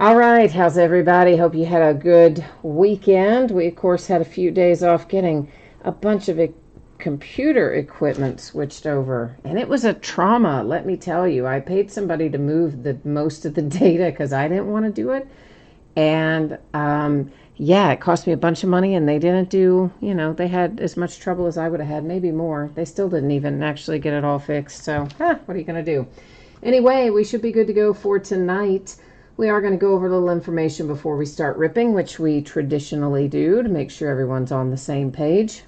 All right, how's everybody? Hope you had a good weekend. We, of course, had a few days off getting a bunch of computer equipment switched over, and it was a trauma, let me tell you. I paid somebody to move the most of the data because I didn't want to do it, and yeah, it cost me a bunch of money, and they didn't do, they had as much trouble as I would have had, maybe more. They still didn't even actually get it all fixed, so what are you going to do? Anyway, we should be good to go for tonight. We are going to go over a little information before we start ripping, which we traditionally do to make sure everyone's on the same page.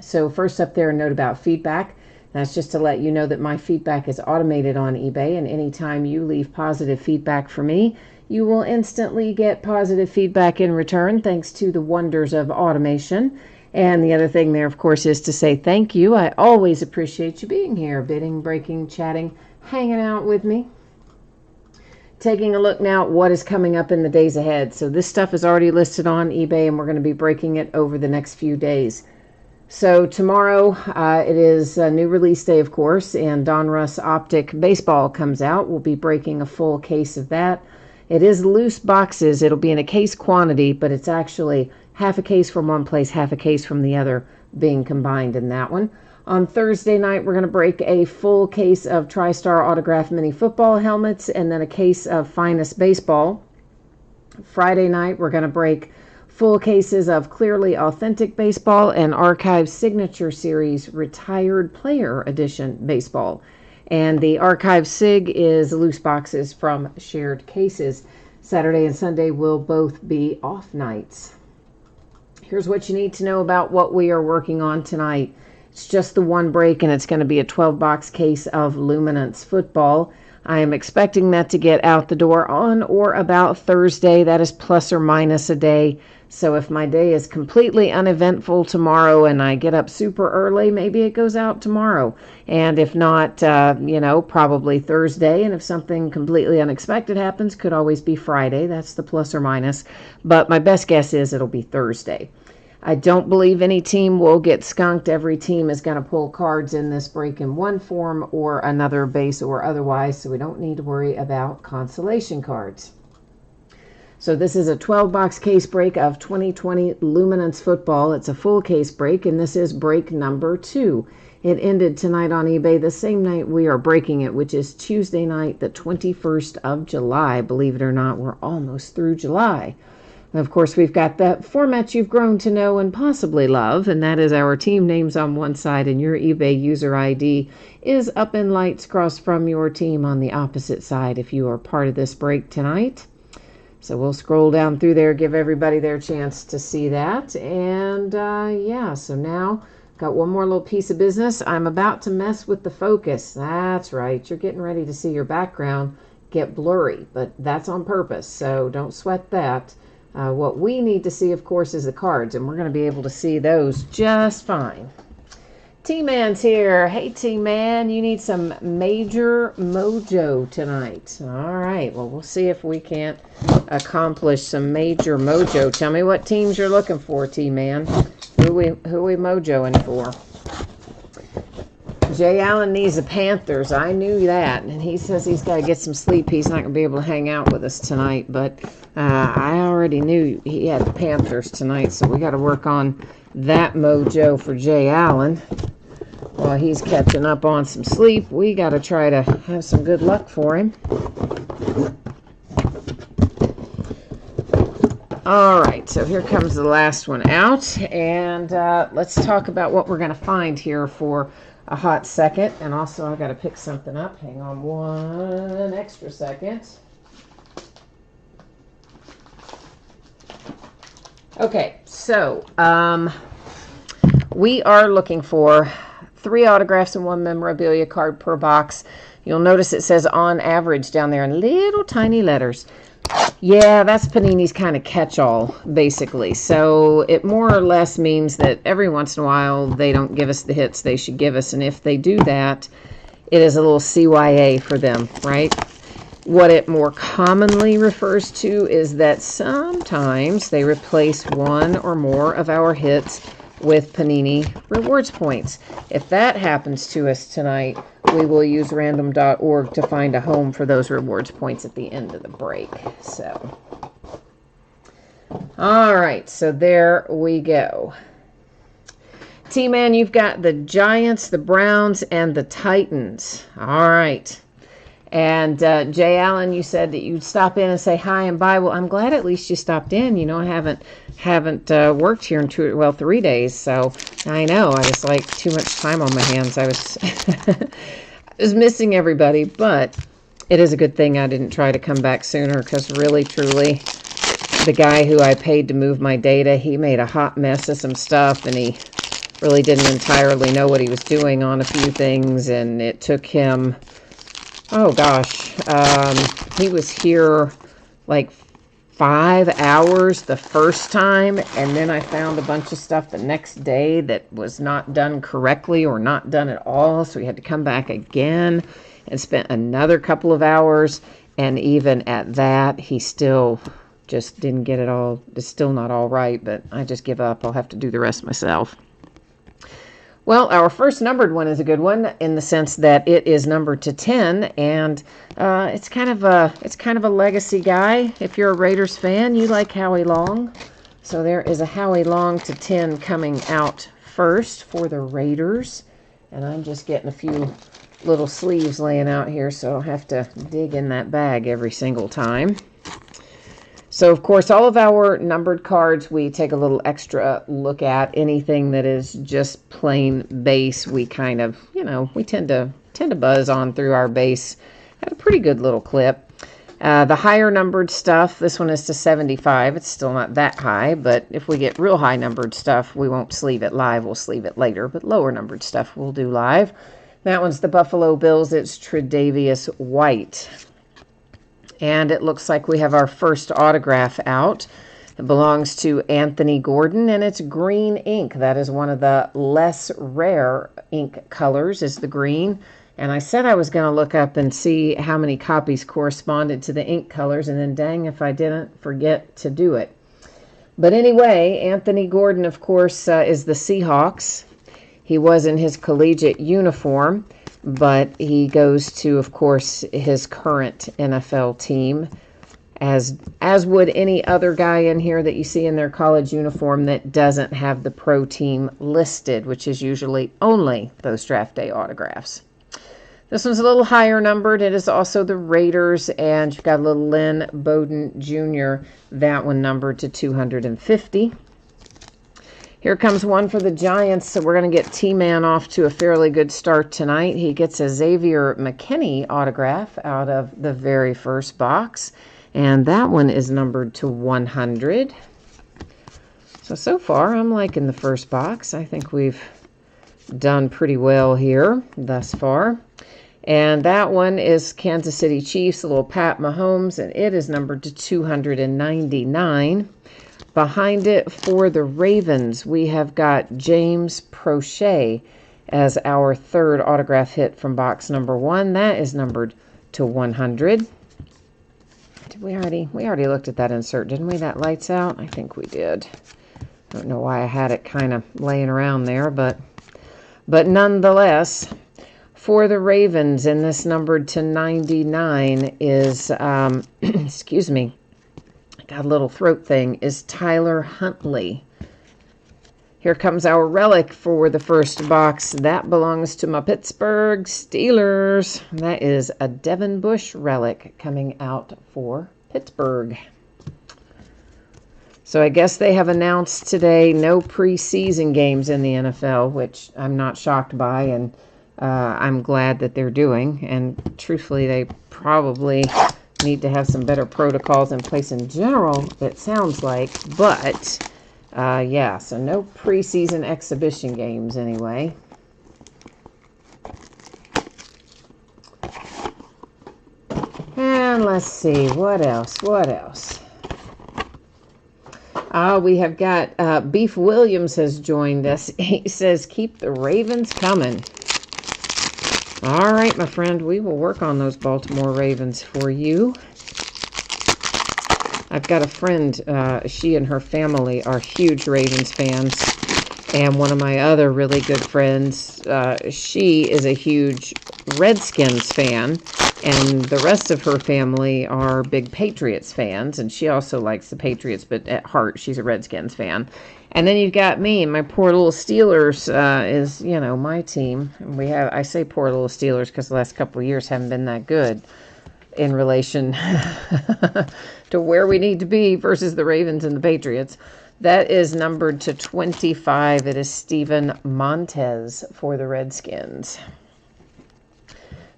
So first up there, a note about feedback. That's just to let you know that my feedback is automated on eBay, and anytime you leave positive feedback for me, you will instantly get positive feedback in return, thanks to the wonders of automation. And the other thing there, of course, is to say thank you. I always appreciate you being here, bidding, breaking, chatting, hanging out with me. Taking a look now at what is coming up in the days ahead. So this stuff is already listed on eBay, and we're going to be breaking it over the next few days. So tomorrow, it is a new release day, of course, and Donruss Optic Baseball comes out. We'll be breaking a full case of that. It is loose boxes. It'll be in a case quantity, but it's actually half a case from one place, half a case from the other being combined in that one. On Thursday night, we're going to break a full case of TriStar Autograph Mini Football helmets and then a case of Finest Baseball. Friday night, we're going to break full cases of Clearly Authentic Baseball and Archive Signature Series Retired Player Edition Baseball. And the Archive Sig is loose boxes from shared cases. Saturday and Sunday will both be off nights. Here's what you need to know about what we are working on tonight. It's just the one break, and it's going to be a 12-box case of Luminance Football. I am expecting that to get out the door on or about Thursday. That is plus or minus a day. So if my day is completely uneventful tomorrow and I get up super early, maybe it goes out tomorrow. And if not, probably Thursday. And if something completely unexpected happens, could always be Friday. That's the plus or minus. But my best guess is it'll be Thursday. I don't believe any team will get skunked. Every team is going to pull cards in this break in one form or another, base or otherwise, so we don't need to worry about consolation cards. So this is a 12-box case break of 2020 Luminance Football. It's a full case break, and this is break number 2. It ended tonight on eBay the same night we are breaking it, which is Tuesday night, the 21st of July. Believe it or not, we're almost through July. Of course, we've got the format you've grown to know and possibly love, and that is our team names on one side and your eBay user ID is up in lights across from your team on the opposite side if you are part of this break tonight. So we'll scroll down through there, give everybody their chance to see that. And so now got one more little piece of business. I'm about to mess with the focus. That's right. You're getting ready to see your background get blurry, but that's on purpose, so don't sweat that. What we need to see, of course, is the cards, and we're going to be able to see those just fine. T-Man's here. Hey, T-Man, you need some major mojo tonight. All right, well, we'll see if we can't accomplish some major mojo. Tell me what teams you're looking for, T-Man. Who we mojoing for? Jay Allen needs the Panthers. I knew that. And he says he's got to get some sleep. He's not going to be able to hang out with us tonight. But I already knew he had the Panthers tonight. So we got to work on that mojo for Jay Allen. While he's catching up on some sleep, we got to try to have some good luck for him. All right, so here comes the last one out. And let's talk about what we're going to find here for a hot second. And also I've got to pick something up. Hang on one extra second. Okay, so we are looking for 3 autographs and 1 memorabilia card per box. You'll notice it says on average down there in little tiny letters. Yeah, that's Panini's kind of catch-all, basically. So it more or less means that every once in a while they don't give us the hits they should give us. And if they do that, it is a little CYA for them, right? What it more commonly refers to is that sometimes they replace one or more of our hits with Panini Rewards points. If that happens to us tonight, we will use random.org to find a home for those rewards points at the end of the break. So, all right, so there we go. T-Man, you've got the Giants, the Browns, and the Titans. All right. And Jay Allen, you said that you'd stop in and say hi and bye. Well, I'm glad at least you stopped in. You know, I haven't worked here in 3 days, so I know I was like too much time on my hands. I was I was missing everybody, but it is a good thing I didn't try to come back sooner, because really, truly, the guy who I paid to move my data, he made a hot mess of some stuff, and he really didn't entirely know what he was doing on a few things, and it took him, oh gosh, he was here like 5 hours the first time, and then I found a bunch of stuff the next day that was not done correctly or not done at all, so we had to come back again and spent another couple of hours, and even at that, he still just didn't get it all. It's still not all right, but I just give up. I'll have to do the rest myself. Well, our first numbered one is a good one in the sense that it is numbered to 10, and it's kind of a legacy guy. If you're a Raiders fan, you like Howie Long. So there is a Howie Long to 10 coming out first for the Raiders, and I'm just getting a few little sleeves laying out here, so I don't have to dig in that bag every single time. So, of course, all of our numbered cards, we take a little extra look at. Anything that is just plain base, we kind of, we tend to buzz on through our base at a pretty good little clip. The higher numbered stuff, this one is to 75. It's still not that high, but if we get real high numbered stuff, we won't sleeve it live. We'll sleeve it later, but lower numbered stuff we'll do live. That one's the Buffalo Bills. It's Tre'Davious White. And it looks like we have our first autograph out. It belongs to Anthony Gordon, and it's green ink. That is one of the less rare ink colors, is the green. And I said I was going to look up and see how many copies corresponded to the ink colors, and then dang if I didn't forget to do it. But anyway, Anthony Gordon, of course, is the Seahawks. He was in his collegiate uniform, but he goes to, of course, his current NFL team, as would any other guy in here that you see in their college uniform that doesn't have the pro team listed, which is usually only those draft day autographs. This one's a little higher numbered. It is also the Raiders, and you've got a little Lynn Bowden Jr., that one numbered to 250. Here comes one for the Giants, so we're going to get T-Man off to a fairly good start tonight. He gets a Xavier McKinney autograph out of the very first box, and that one is numbered to 100. So far, I'm liking the first box. I think we've done pretty well here thus far. And that one is Kansas City Chiefs, a little Pat Mahomes, and it is numbered to 299. Behind it for the Ravens, we have got James Prochet as our third autograph hit from box number 1. That is numbered to 100. We already looked at that insert, didn't we? That lights out? I think we did. I don't know why I had it kind of laying around there, but nonetheless, for the Ravens, and this numbered to 99 is, excuse me, got a little throat thing, is Tyler Huntley. Here comes our relic for the first box. That belongs to my Pittsburgh Steelers. That is a Devin Bush relic coming out for Pittsburgh. So I guess they have announced today no preseason games in the NFL, which I'm not shocked by, and I'm glad that they're doing. And truthfully, they probably need to have some better protocols in place in general, it sounds like. But yeah, so no preseason exhibition games anyway. And let's see, what else? We have got Beef Williams has joined us. He says, keep the Ravens coming. All right, my friend, we will work on those Baltimore Ravens for you. I've got a friend, she and her family are huge Ravens fans, And one of my other really good friends, she is a huge Redskins fan, and the rest of her family are big Patriots fans, and she also likes the Patriots, but at heart, she's a Redskins fan. And then you've got me, my poor little Steelers is, you know, my team. I say poor little Steelers because the last couple of years haven't been that good in relation to where we need to be versus the Ravens and the Patriots. That is numbered to 25. It is Steven Montez for the Redskins.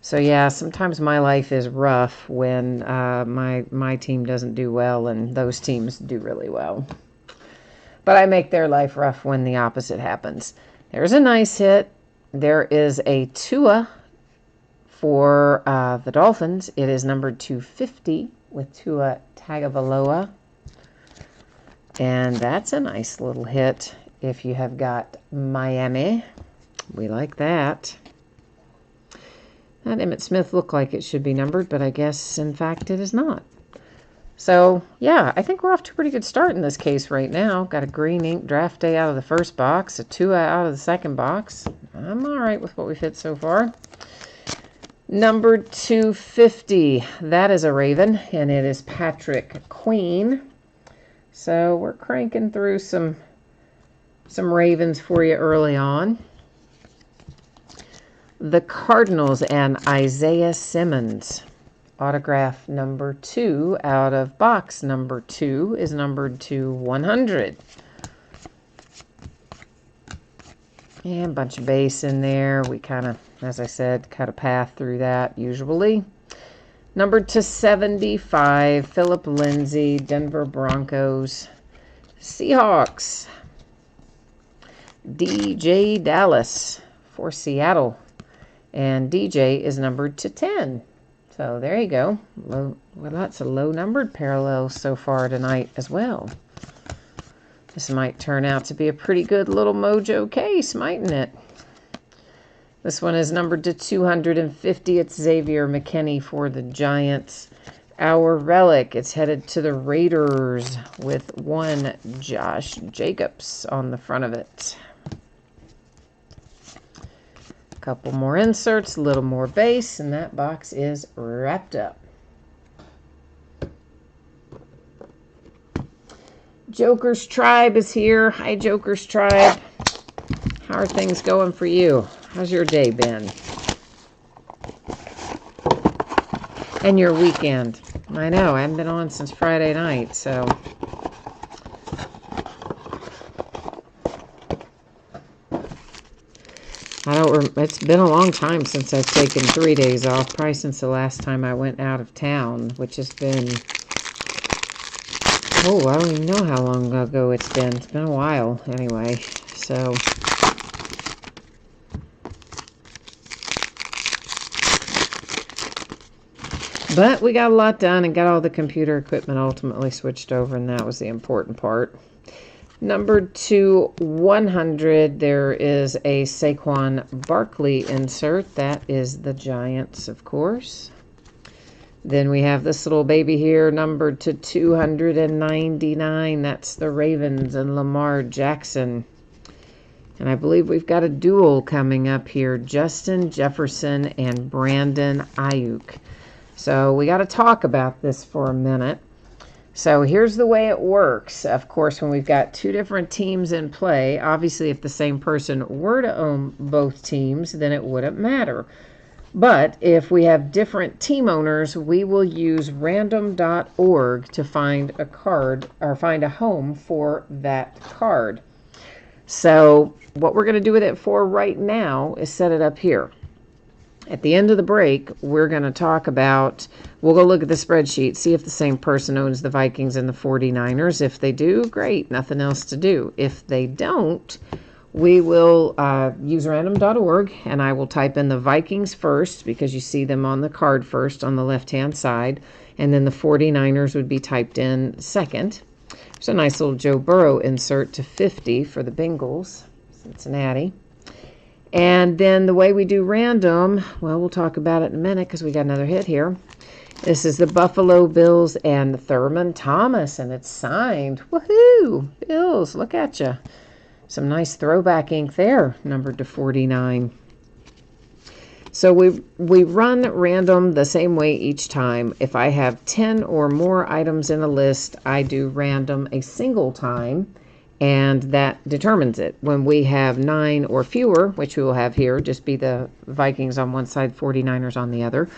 So yeah, sometimes my life is rough when my team doesn't do well and those teams do really well. But I make their life rough when the opposite happens. There's a nice hit. There is a Tua for the Dolphins. It is numbered 250 with Tua Tagovailoa. And that's a nice little hit if you have got Miami. We like that. That Emmitt Smith looked like it should be numbered, but I guess, in fact, it is not. So, yeah, I think we're off to a pretty good start in this case right now. Got a green ink draft day out of the first box, a Tua out of the second box. I'm all right with what we've hit so far. Number 250, that is a Raven, and it is Patrick Queen. So we're cranking through some Ravens for you early on. The Cardinals and Isaiah Simmons. Autograph number 2 out of box number 2 is numbered to 100. And a bunch of base in there. We kind of, as I said, cut a path through that usually. Numbered to 75, Philip Lindsay, Denver Broncos. Seahawks. DJ Dallas for Seattle. And DJ is numbered to 10. So there you go. Lots of low-numbered parallels so far tonight as well. This might turn out to be a pretty good little mojo case, mightn't it? This one is numbered to 250. It's Xavier McKinney for the Giants. Our relic, it's headed to the Raiders with one Josh Jacobs on the front of it. A couple more inserts, a little more base, and that box is wrapped up. Joker's Tribe is here. Hi, Joker's Tribe. How are things going for you? How's your day been? And your weekend? I know, I haven't been on since Friday night, so. It's been a long time since I've taken 3 days off, probably since the last time I went out of town, which has been, I don't even know how long ago it's been. It's been a while, anyway, so. But we got a lot done and got all the computer equipment ultimately switched over, and that was the important part. Numbered to 100, there is a Saquon Barkley insert. That is the Giants, of course. Then we have this little baby here, numbered to 299. That's the Ravens and Lamar Jackson. And I believe we've got a duel coming up here, Justin Jefferson and Brandon Ayuk. So we got to talk about this for a minute. So here's the way it works. Of course, when we've got two different teams in play, obviously if the same person were to own both teams, then it wouldn't matter. But if we have different team owners, we will use random.org to find a card or find a home for that card. So what we're going to do with it for right now is set it up here. At the end of the break, we're going to talk about, we'll go look at the spreadsheet, see if the same person owns the Vikings and the 49ers. If they do, great, nothing else to do. If they don't, we will use random.org, and I will type in the Vikings first because you see them on the card first on the left-hand side, and then the 49ers would be typed in second. There's a nice little Joe Burrow insert to 50 for the Bengals, Cincinnati. And then the way we do random, well, we'll talk about it in a minute because we got another hit here. This is the Buffalo Bills and Thurman Thomas, and it's signed. Woohoo! Bills, look at you. Some nice throwback ink there, numbered to 49. So we run random the same way each time. If I have 10 or more items in a list, I do random a single time, and that determines it. When we have 9 or fewer, which we will have here, just be the Vikings on one side, 49ers on the other,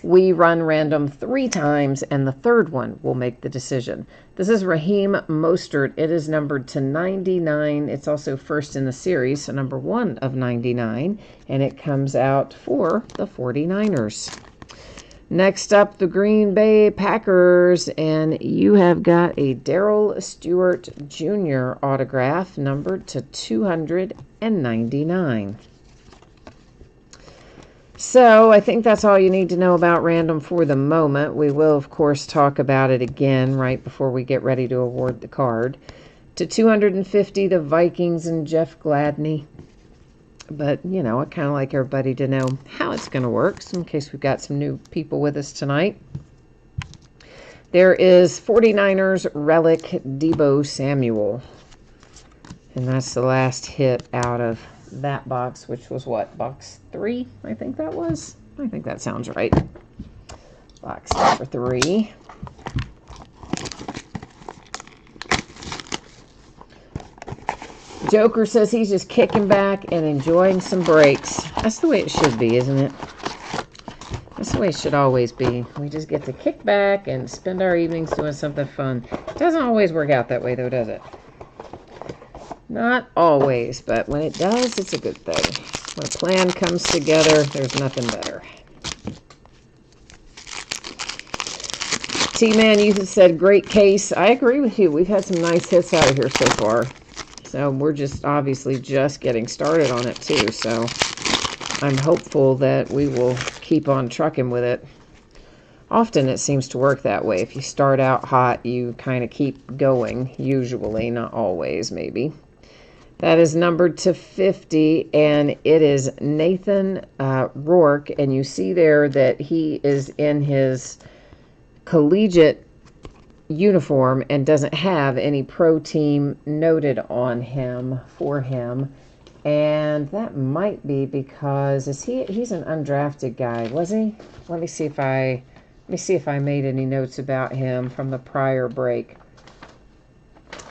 we run random 3 times, and the third one will make the decision. This is Raheem Mostert. It is numbered to 99. It's also first in the series, so number 1 of 99, and it comes out for the 49ers. Next up, the Green Bay Packers, and you have got a Darrell Stewart Jr. autograph, numbered to 299. So I think that's all you need to know about random for the moment. We will, of course, talk about it again right before we get ready to award the card. To 250, the Vikings and Jeff Gladney. But, you know, I kind of like everybody to know how it's going to work, so in case we've got some new people with us tonight. There is 49ers relic Deebo Samuel. And that's the last hit out of that box, which was what, box 3? I think that was. I think that sounds right. Box number 3. Joker says he's just kicking back and enjoying some breaks. That's the way it should be, isn't it? That's the way it should always be. We just get to kick back and spend our evenings doing something fun. It doesn't always work out that way, though, does it? Not always, but when it does, it's a good thing. When a plan comes together, there's nothing better. T-Man, you said great case. I agree with you. We've had some nice hits out of here so far. So we're just obviously just getting started on it too. So I'm hopeful that we will keep on trucking with it. Often it seems to work that way. If you start out hot, you kind of keep going. Usually, not always, maybe. That is numbered to 50, and it is Nathan Rourke. And you see there that he is in his collegiate uniform and doesn't have any pro team noted on him for him. And that might be because he's an undrafted guy, was he? Let me see if I made any notes about him from the prior break.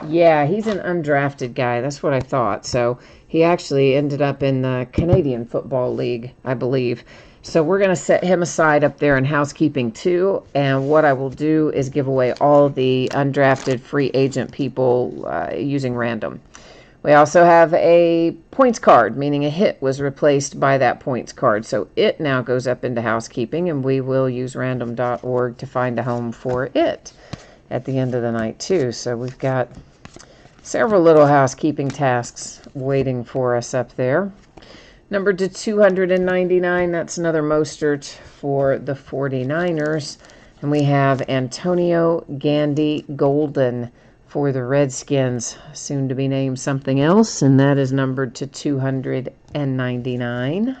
Yeah, he's an undrafted guy. That's what I thought. So he actually ended up in the Canadian Football League, I believe. So we're going to set him aside up there in housekeeping too. And what I will do is give away all the undrafted free agent people using random. We also have a points card, meaning a hit was replaced by that points card. So it now goes up into housekeeping, and we will use random.org to find a home for it at the end of the night too. So we've got several little housekeeping tasks waiting for us up there. Numbered to 299, that's another Mostert for the 49ers. And we have Antonio Gandy Golden for the Redskins, soon to be named something else, and that is numbered to 299.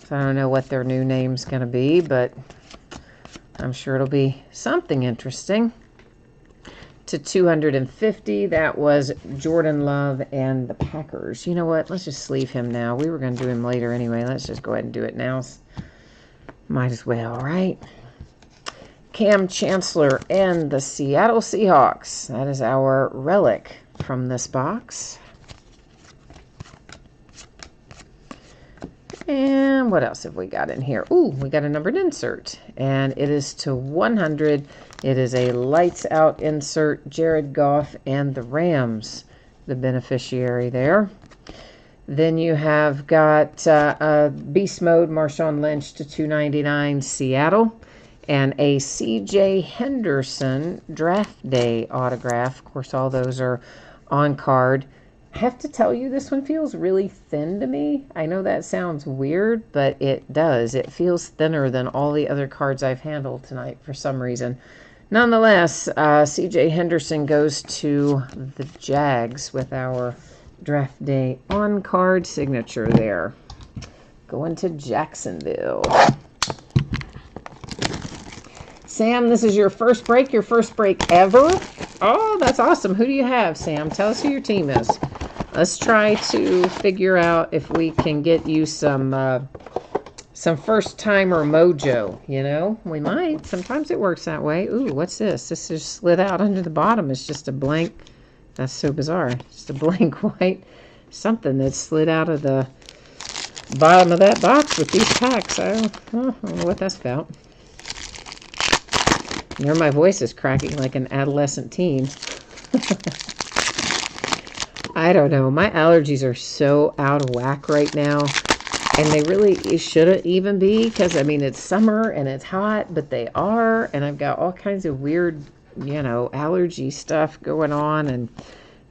So I don't know what their new name's going to be, but I'm sure it'll be something interesting. To 250, that was Jordan Love and the Packers. You know what? Let's just sleeve him now. We were going to do him later anyway. Let's just go ahead and do it now. Might as well, right? Cam Chancellor and the Seattle Seahawks. That is our relic from this box. And what else have we got in here? Ooh, we got a numbered insert, and it is to 100. It is a lights out insert. Jared Goff and the Rams, the beneficiary there. Then you have got Beast Mode, Marshawn Lynch to 299, Seattle. And a C.J. Henderson draft day autograph. Of course, all those are on card. I have to tell you, this one feels really thin to me. I know that sounds weird, but it does. It feels thinner than all the other cards I've handled tonight for some reason. Nonetheless, C.J. Henderson goes to the Jags with our draft day on-card signature there. Going to Jacksonville. Sam, this is your first break ever? Oh, That's awesome. Who do you have, Sam? Tell us who your team is. Let's try to figure out if we can get you some first-timer mojo, you know? We might. Sometimes it works that way. Ooh, what's this? This is slid out under the bottom. It's just a blank. That's so bizarre. Just a blank white something that slid out of the bottom of that box with these packs. I don't know what that's about. There, my voice is cracking like an adolescent teen. I don't know. My allergies are so out of whack right now. And they really shouldn't even be, because, I mean, it's summer and it's hot, but they are. And I've got all kinds of weird, you know, allergy stuff going on. And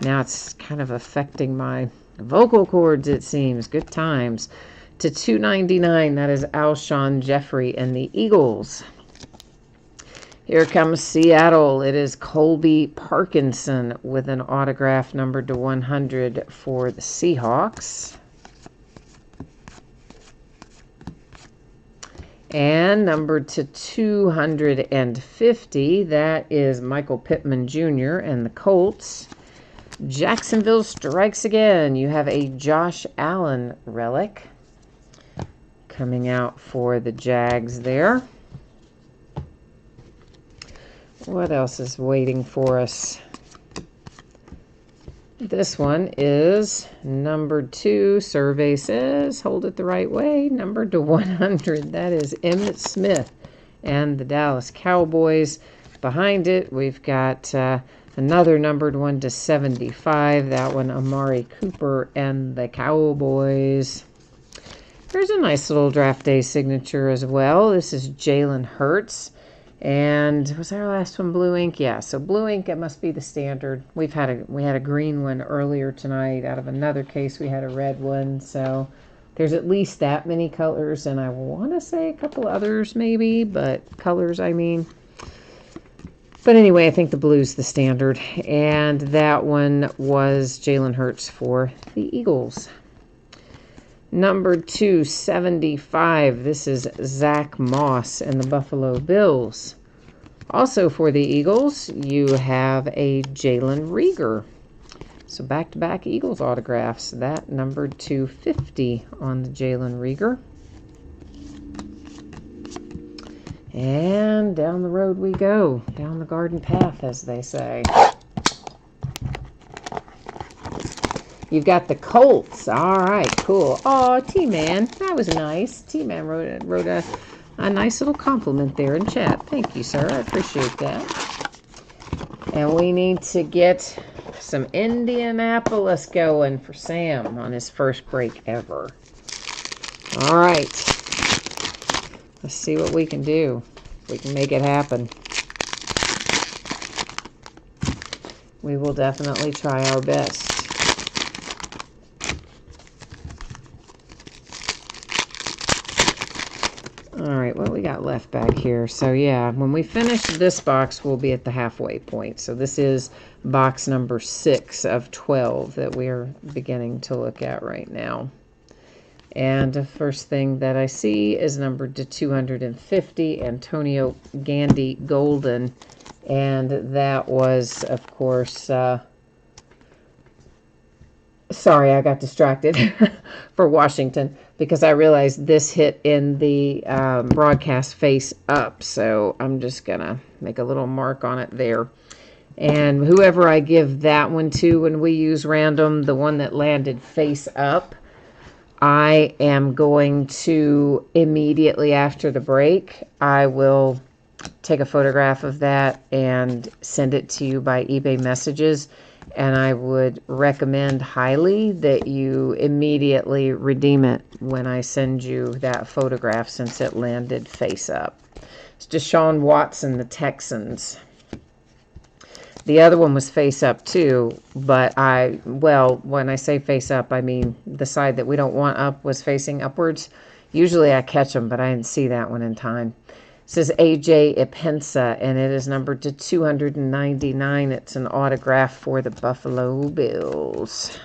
now it's kind of affecting my vocal cords, it seems. Good times. To $2.99, that is Alshon Jeffrey and the Eagles. Here comes Seattle. It is Colby Parkinson with an autograph numbered to 100 for the Seahawks. And numbered to 250, that is Michael Pittman Jr. and the Colts. Jacksonville strikes again. You have a Josh Allen relic coming out for the Jags there. What else is waiting for us? This one is numbered 2. Survey says, hold it the right way, numbered to 100. That is Emmitt Smith and the Dallas Cowboys. Behind it, we've got another numbered one to 75. That one, Amari Cooper and the Cowboys. There's a nice little draft day signature as well. This is Jalen Hurts. And was our last one blue ink? Yeah, so blue ink, it must be the standard. We had a green one earlier tonight. Out of another case, we had a red one. So there's at least that many colors, and I want to say a couple others maybe, but colors, I mean. But anyway, I think the blue's the standard. And that one was Jalen Hurts for the Eagles. Number 275, this is Zach Moss and the Buffalo Bills. Also for the Eagles, you have a Jalen Reagor. So back-to-back Eagles autographs. That numbered 250 on the Jalen Reagor. And down the road we go. Down the garden path, as they say. You've got the Colts. All right, cool. Oh, T-Man, that was nice. T-Man wrote a nice little compliment there in chat. Thank you, sir. I appreciate that. And we need to get some Indianapolis going for Sam on his first break ever. All right. Let's see what we can do. We can make it happen. We will definitely try our best. All right, what we got left back here? So yeah, when we finish this box, we'll be at the halfway point. So this is box number 6 of 12 that we are beginning to look at right now. And the first thing that I see is numbered to 250, Antonio Gandy Golden. And that was, of course, sorry, I got distracted for Washington because I realized this hit in the broadcast face up. So I'm just going to make a little mark on it there. And whoever I give that one to when we use random, the one that landed face up, I am going to immediately after the break, I will take a photograph of that and send it to you by eBay messages. And I would recommend highly that you immediately redeem it when I send you that photograph since it landed face up. It's Deshaun Watson, the Texans. The other one was face up too, but when I say face up, I mean the side that we don't want up was facing upwards. Usually I catch them, but I didn't see that one in time. This is A.J. Epensa, and it is numbered to 299. It's an autograph for the Buffalo Bills.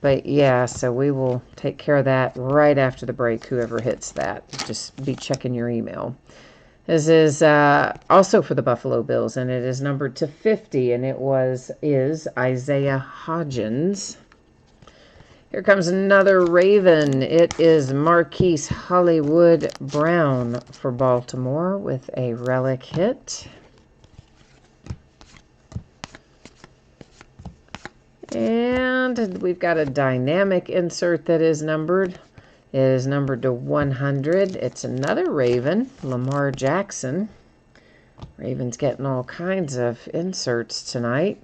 But yeah, so we will take care of that right after the break, whoever hits that. Just be checking your email. This is also for the Buffalo Bills, and it is numbered to 50, and it is Isaiah Hodgins. Here comes another Raven. It is Marquise Hollywood Brown for Baltimore with a relic hit. And we've got a dynamic insert that is numbered. It is numbered to 100. It's another Raven, Lamar Jackson. Raven's getting all kinds of inserts tonight.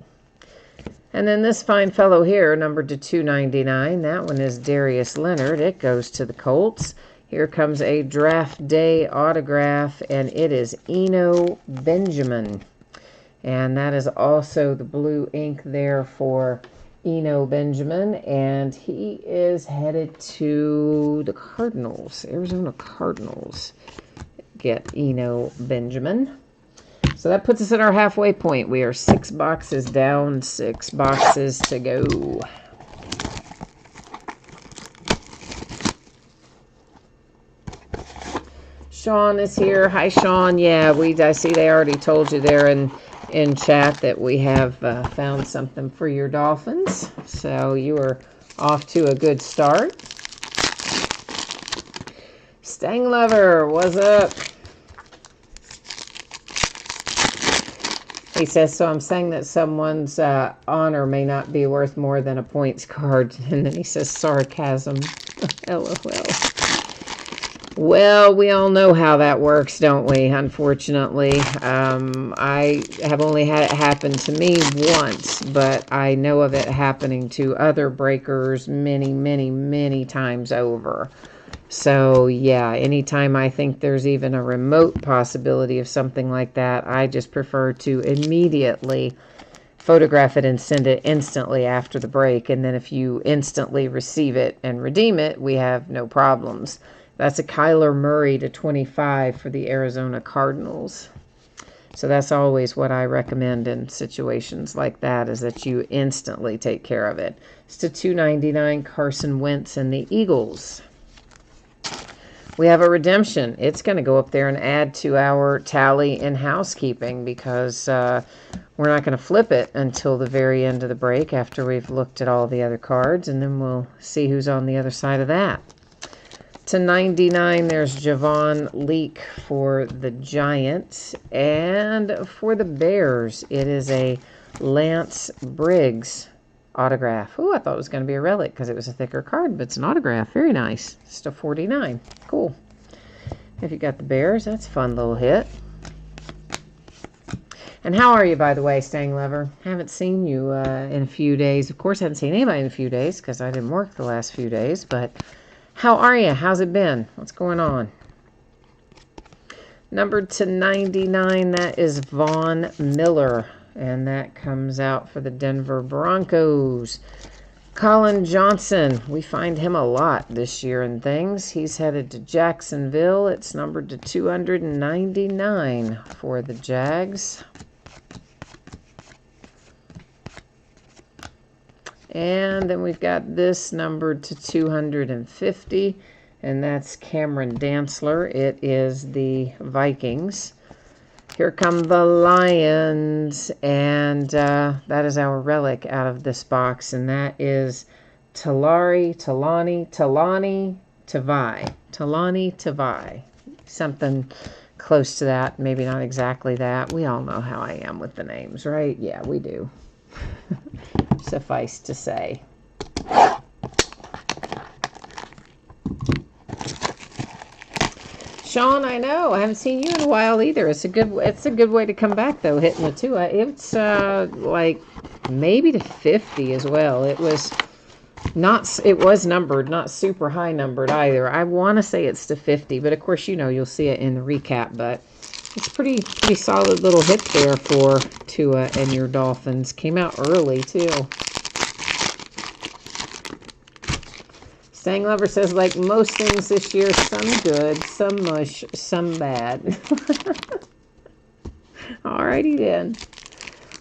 And then this fine fellow here, numbered to 299. That one is Darius Leonard. It goes to the Colts. Here comes a draft day autograph, and it is Eno Benjamin. And that is also the blue ink there for Eno Benjamin. And he is headed to the Cardinals, Arizona Cardinals. Get Eno Benjamin. So that puts us at our halfway point. We are 6 boxes down, 6 boxes to go. Sean is here. Hi, Sean. Yeah, I see they already told you there in chat that we have found something for your Dolphins. So you are off to a good start. Stang Lover, what's up? He says, so I'm saying that someone's honor may not be worth more than a points card. And then he says, sarcasm. LOL. Well, we all know how that works, don't we? Unfortunately. I have only had it happen to me once, but I know of it happening to other breakers many, many, many times over. So, yeah, anytime I think there's even a remote possibility of something like that, I just prefer to immediately photograph it and send it instantly after the break. And then if you instantly receive it and redeem it, we have no problems. That's a Kyler Murray to 25 for the Arizona Cardinals. So that's always what I recommend in situations like that, is that you instantly take care of it. It's to 299 Carson Wentz and the Eagles. We have a redemption. It's going to go up there and add to our tally in housekeeping, because we're not going to flip it until the very end of the break after we've looked at all the other cards, and then we'll see who's on the other side of that. To 99, there's Javon Leak for the Giants, and for the Bears, it is a Lance Briggs autograph. Oh, I thought it was going to be a relic because it was a thicker card, but it's an autograph. Very nice. It's to 49. Cool. If you got the Bears, that's a fun little hit. And how are you, by the way, Stang Lover? Haven't seen you in a few days. Of course, I haven't seen anybody in a few days because I didn't work the last few days. But how are you? How's it been? What's going on? Numbered to 99, that is Von Miller. And that comes out for the Denver Broncos. Colin Johnson, we find him a lot this year in things. He's headed to Jacksonville. It's numbered to 299 for the Jags. And then we've got this numbered to 250, and that's Cameron Dantzler. It is the Vikings. Here come the Lions, and that is our relic out of this box, and that is Talani Tavai. Something close to that, maybe not exactly that. We all know how I am with the names, right? Yeah, we do. Suffice to say. Sean, I know. I haven't seen you in a while either. It's a good way to come back though, hitting the 2. It's like maybe to 50 as well. It was numbered, not super high numbered either. I want to say it's to 50, but of course you'll see it in the recap, but it's pretty solid little hit there for Tua and your Dolphins. Came out early too. Stang Lover says, like most things this year, some good, some mush, some bad. Alrighty then.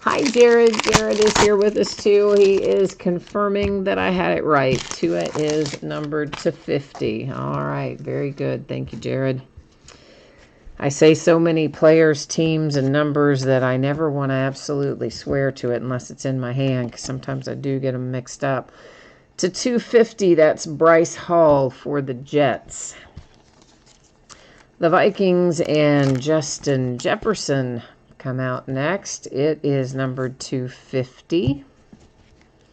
Hi, Jared. Jared is here with us too. He is confirming that I had it right. Tua is numbered to 50. All right. Very good. Thank you, Jared. I say so many players, teams, and numbers that I never want to absolutely swear to it unless it's in my hand, because sometimes I do get them mixed up. To 250, that's Bryce Hall for the Jets. The Vikings and Justin Jefferson come out next. It is numbered 250.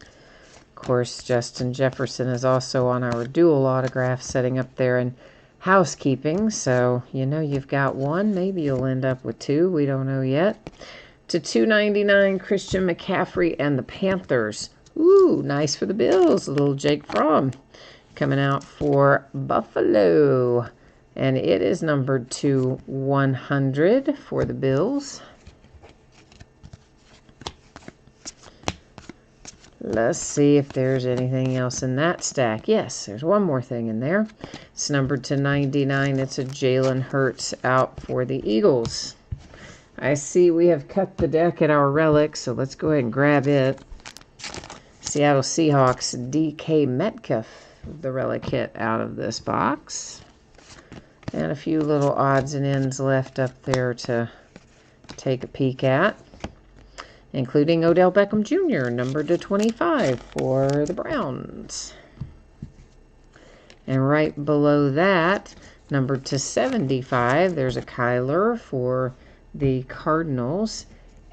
Of course, Justin Jefferson is also on our dual autograph setting up there in housekeeping, so you know you've got one. Maybe you'll end up with two. We don't know yet. To 299, Christian McCaffrey and the Panthers. Ooh, nice for the Bills. Little Jake Fromm coming out for Buffalo. And it is numbered to 100 for the Bills. Let's see if there's anything else in that stack. Yes, there's one more thing in there. It's numbered to 99. It's a Jalen Hurts out for the Eagles. I see we have cut the deck at our relic, so let's go ahead and grab it. Seattle Seahawks, DK Metcalf, the relic hit out of this box. And a few little odds and ends left up there to take a peek at, including Odell Beckham Jr., numbered to 25 for the Browns. And right below that, numbered to 75, there's a Kyler for the Cardinals.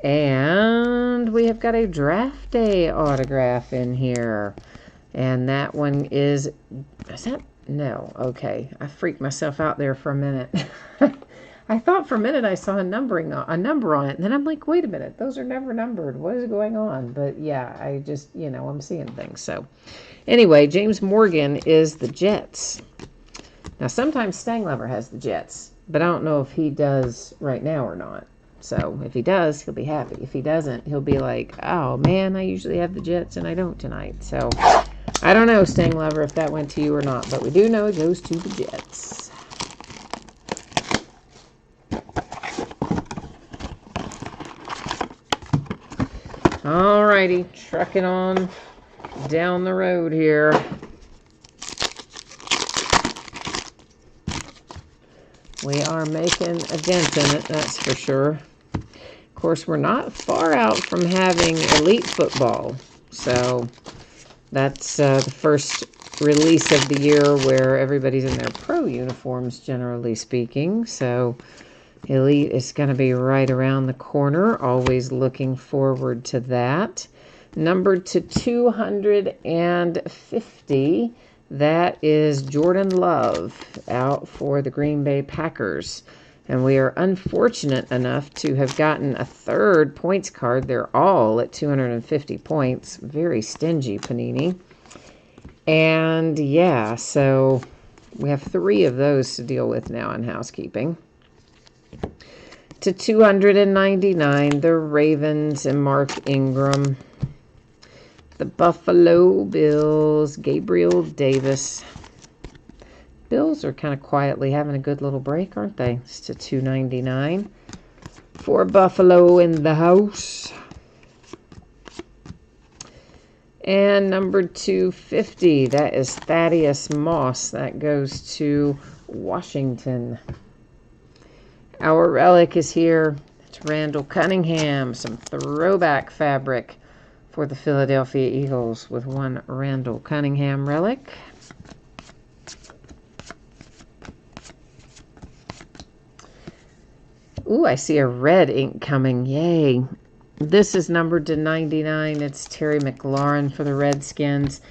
And we have got a draft day autograph in here. And that one is that? No. Okay. I freaked myself out there for a minute. I thought for a minute I saw a number on it. And then I'm like, wait a minute. Those are never numbered. What is going on? But yeah, I just, I'm seeing things. So anyway, James Morgan is the Jets. Now, sometimes Stanglever has the Jets, but I don't know if he does right now or not. So if he does, he'll be happy. If he doesn't, he'll be like, oh man, I usually have the Jets and I don't tonight. So I don't know, Stanglever, if that went to you or not, but we do know it goes to the Jets. Alrighty, trucking on down the road here. We are making a dent in it, that's for sure. Of course, we're not far out from having elite football, so that's the first release of the year where everybody's in their pro uniforms, generally speaking. So Elite is going to be right around the corner. Always looking forward to that. Numbered to 250, that is Jordan Love out for the Green Bay Packers. And we are unfortunate enough to have gotten a third points card. They're all at 250 points. Very stingy, Panini. And yeah, so we have 3 of those to deal with now in housekeeping. To 299, the Ravens and Mark Ingram. The Buffalo Bills, Gabriel Davis. Bills are kind of quietly having a good little break, aren't they? It's to 299 for Buffalo in the house. And number 250, that is Thaddeus Moss. That goes to Washington. Our relic is here. It's Randall Cunningham, some throwback fabric for the Philadelphia Eagles with one Randall Cunningham relic. Ooh, I see a red ink coming. Yay. This is numbered to 99. It's Terry McLaurin for the Redskins.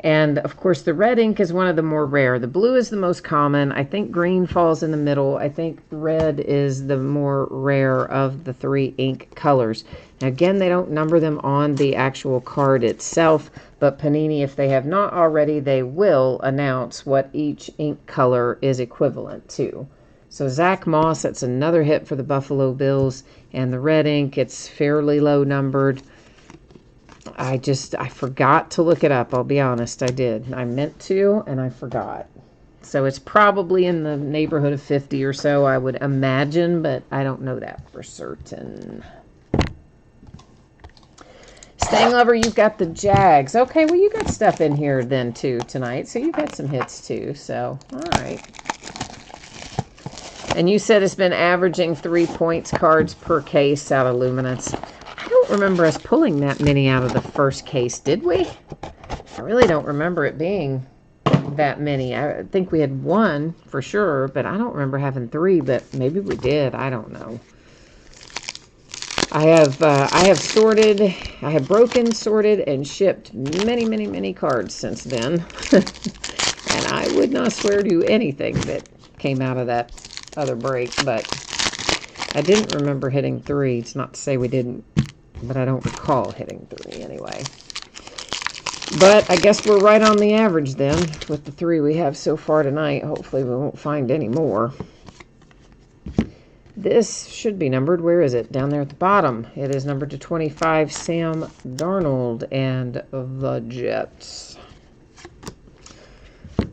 And, of course, the red ink is one of the more rare. The blue is the most common. I think green falls in the middle. I think red is the more rare of the 3 ink colors. Now, again, they don't number them on the actual card itself, but Panini, if they have not already, they will announce what each ink color is equivalent to. So Zach Moss, that's another hit for the Buffalo Bills. And the red ink, it's fairly low numbered. I forgot to look it up. I'll be honest, I did. I meant to, and I forgot. So it's probably in the neighborhood of 50 or so, I would imagine, but I don't know that for certain. Stanglever, you've got the Jags. Okay, well, you got stuff in here then, too, tonight. So you've had some hits, too. So, all right. And you said it's been averaging 3 points cards per case out of Luminance. I don't remember us pulling that many out of the first case, did we? I really don't remember it being that many. I think we had 1 for sure, but I don't remember having 3, but maybe we did. I don't know. I have sorted, I have broken, sorted, and shipped many cards since then. And I would not swear to anything that came out of that other break, but I didn't remember hitting 3. It's not to say we didn't, but I don't recall hitting 3 anyway. But I guess we're right on the average then with the 3 we have so far tonight. Hopefully we won't find any more. This should be numbered. Where is it? Down there at the bottom. It is numbered to 25, Sam Darnold and the Jets.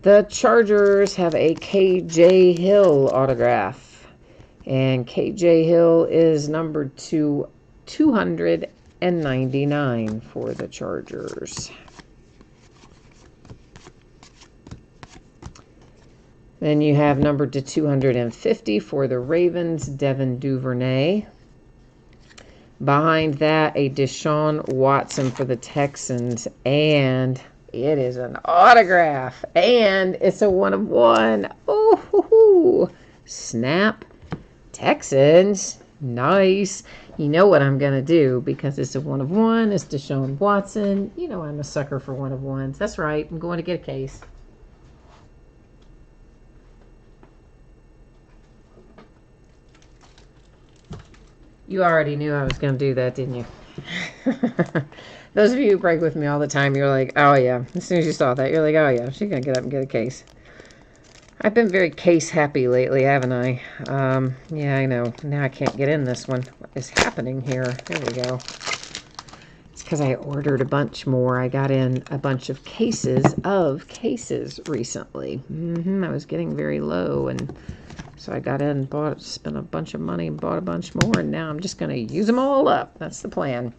The Chargers have a KJ Hill autograph. And KJ Hill is numbered to 299 for the Chargers. Then you have numbered to 250 for the Ravens, Devin Duvernay. Behind that, a Deshaun Watson for the Texans. And it is an autograph. And it's a 1 of 1. Oh, snap. Texans. Nice. You know what I'm going to do because it's a 1 of 1. It's Deshaun Watson. You know I'm a sucker for 1 of 1s. That's right. I'm going to get a case. You already knew I was going to do that, didn't you? Those of you who break with me all the time, you're like, oh yeah. As soon as you saw that, you're like, oh yeah, she's going to get up and get a case. I've been very case happy lately, haven't I? Yeah, I know. Now I can't get in this one. What is happening here? There we go. It's because I ordered a bunch more. I got in a bunch of cases recently. I was getting very low, and so I got in, spent a bunch of money, and bought a bunch more, and now I'm just going to use them all up. That's the plan.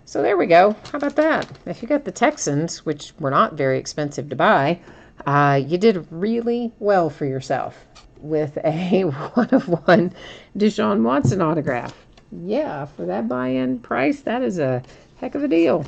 So there we go. How about that? If you got the Texans, which were not very expensive to buy, you did really well for yourself with a 1 of 1 Deshaun Watson autograph. Yeah, for that buy-in price, that is a heck of a deal.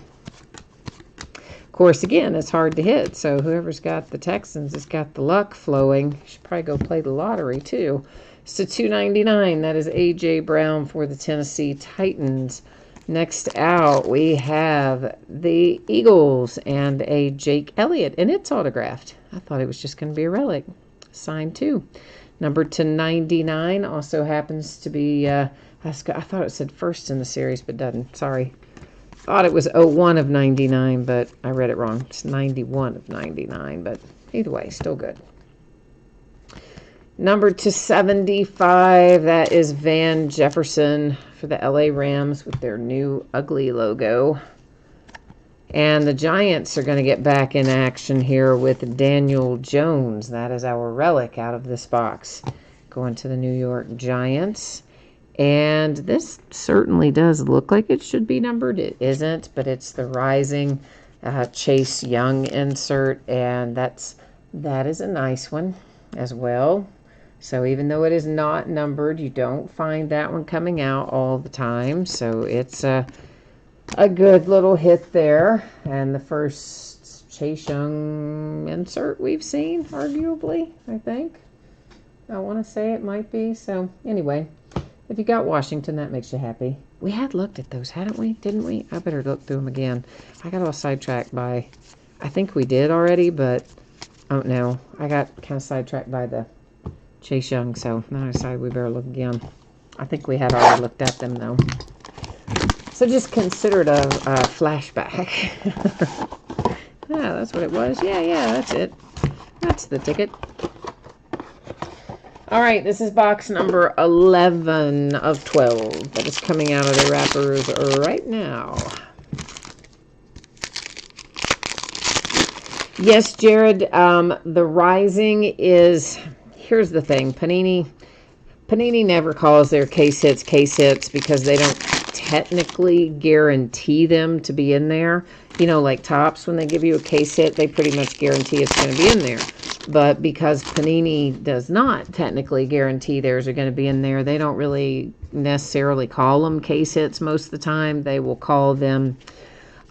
Of course, again, it's hard to hit, so whoever's got the Texans has got the luck flowing. You should probably go play the lottery, too. So $2.99, that is A.J. Brown for the Tennessee Titans. Next out, we have the Eagles and a Jake Elliott, and it's autographed. I thought it was just going to be a relic. Signed, too. Numbered to 99, also happens to be, I thought it said first in the series, but doesn't. Sorry. Thought it was 01 of 99, but I read it wrong. It's 91 of 99, but either way, still good. Number to 75, that is Van Jefferson for the LA Rams with their new ugly logo. And the Giants are going to get back in action here with Daniel Jones. That is our relic out of this box. Going to the New York Giants. And this certainly does look like it should be numbered. It isn't, but it's the Rising Chase Young insert, and that is a nice one as well. So even though it is not numbered, you don't find that one coming out all the time. So it's a good little hit there. And the first Chase Young insert we've seen, arguably, I think. I want to say it might be. So anyway, if you got Washington, that makes you happy. We had looked at those, hadn't we? Didn't we? I better look through them again. I got all sidetracked by, I think we did already, but I don't know. I got kind of sidetracked by the Chase Young, so then I decided we better look again. I think we had already looked at them, though. So just consider it a flashback. Yeah, that's what it was. Yeah, that's it. That's the ticket. All right, this is box number 11 of 12 that is coming out of the wrappers right now. Yes, Jared, the Rising is, here's the thing, Panini never calls their case hits because they don't technically guarantee them to be in there. You know, like Topps, when they give you a case hit, they pretty much guarantee it's going to be in there. But because Panini does not technically guarantee theirs are going to be in there, they don't really necessarily call them case hits most of the time. They will call them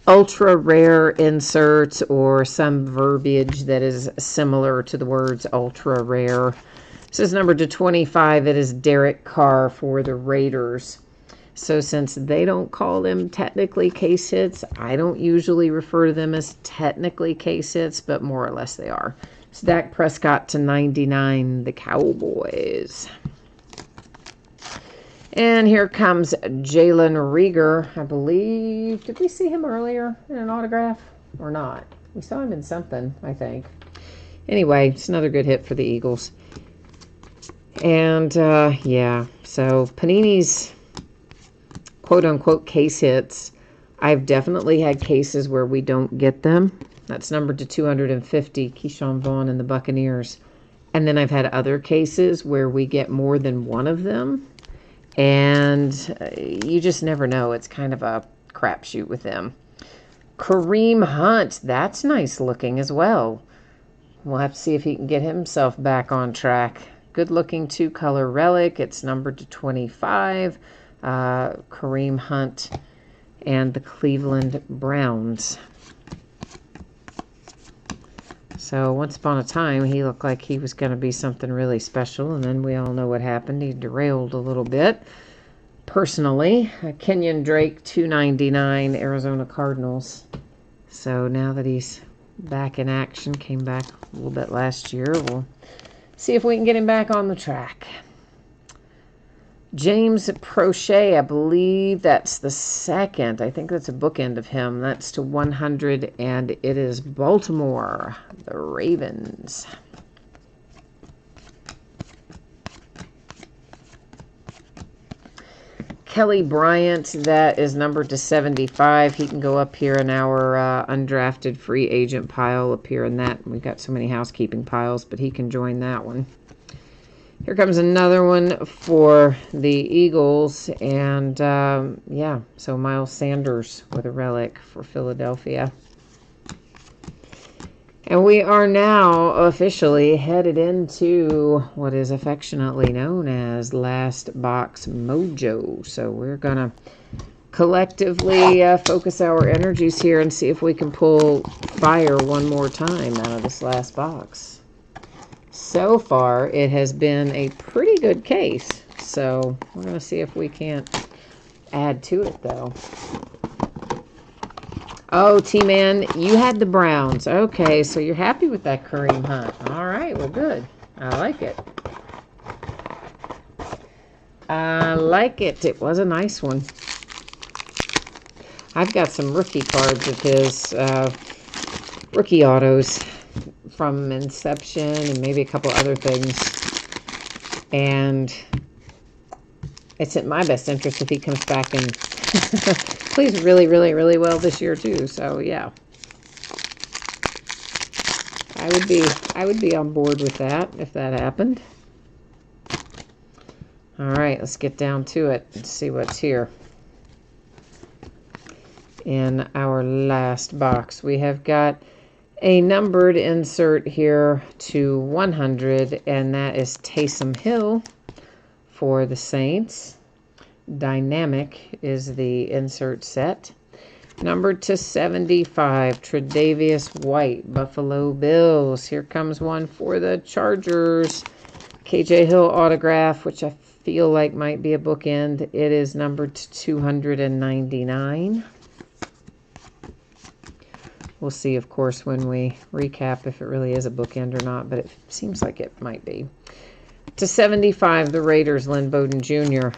ultra rare inserts or some verbiage that is similar to the words ultra rare. This is numbered to 25. It is Derek Carr for the Raiders. So since they don't call them technically case hits, I don't usually refer to them as technically case hits, but more or less they are. It's Dak Prescott to 99, the Cowboys. And here comes Jalen Reagor, I believe. Did we see him earlier in an autograph or not? We saw him in something, I think. Anyway, it's another good hit for the Eagles. And, yeah, so Panini's quote-unquote case hits, I've definitely had cases where we don't get them. That's numbered to 250, Keyshawn Vaughn and the Buccaneers. And then I've had other cases where we get more than one of them. And you just never know. It's kind of a crapshoot with them. Kareem Hunt, that's nice looking as well. We'll have to see if he can get himself back on track. Good looking 2-color relic. It's numbered to 25. Kareem Hunt and the Cleveland Browns. So once upon a time, he looked like he was going to be something really special, and then we all know what happened. He derailed a little bit. Personally, Kenyon Drake, $2.99, Arizona Cardinals. So now that he's back in action, came back a little bit last year, we'll see if we can get him back on the track. James Prochet, I believe that's the second. I think that's a bookend of him. That's to 100, and it is Baltimore, the Ravens. Kelly Bryant, that is numbered to 75. He can go up here in our undrafted free agent pile, up here in that. We've got so many housekeeping piles, but he can join that one. Here comes another one for the Eagles, and yeah, so Miles Sanders with a relic for Philadelphia. And we are now officially headed into what is affectionately known as Last Box Mojo. So we're going to collectively focus our energies here and see if we can pull fire one more time out of this last box. So far, it has been a pretty good case. So we're going to see if we can't add to it, though. Oh, T-Man, you had the Browns. Okay, so you're happy with that Kareem Hunt. All right, well, good. I like it. I like it. It was a nice one. I've got some rookie cards of his, rookie autos from Inception and maybe a couple other things. And it's in my best interest if he comes back and plays really, really, really well this year too. So yeah, I would be on board with that if that happened. All right, let's get down to it and see what's here. In our last box, we have got a numbered insert here to 100, and that is Taysom Hill for the Saints. Dynamic is the insert set. Numbered to 75, Tre'Davious White, Buffalo Bills. Here comes one for the Chargers. KJ Hill autograph, which I feel like might be a bookend. It is numbered to 299. We'll see, of course, when we recap if it really is a bookend or not, but it seems like it might be. To 75, the Raiders, Lynn Bowden Jr.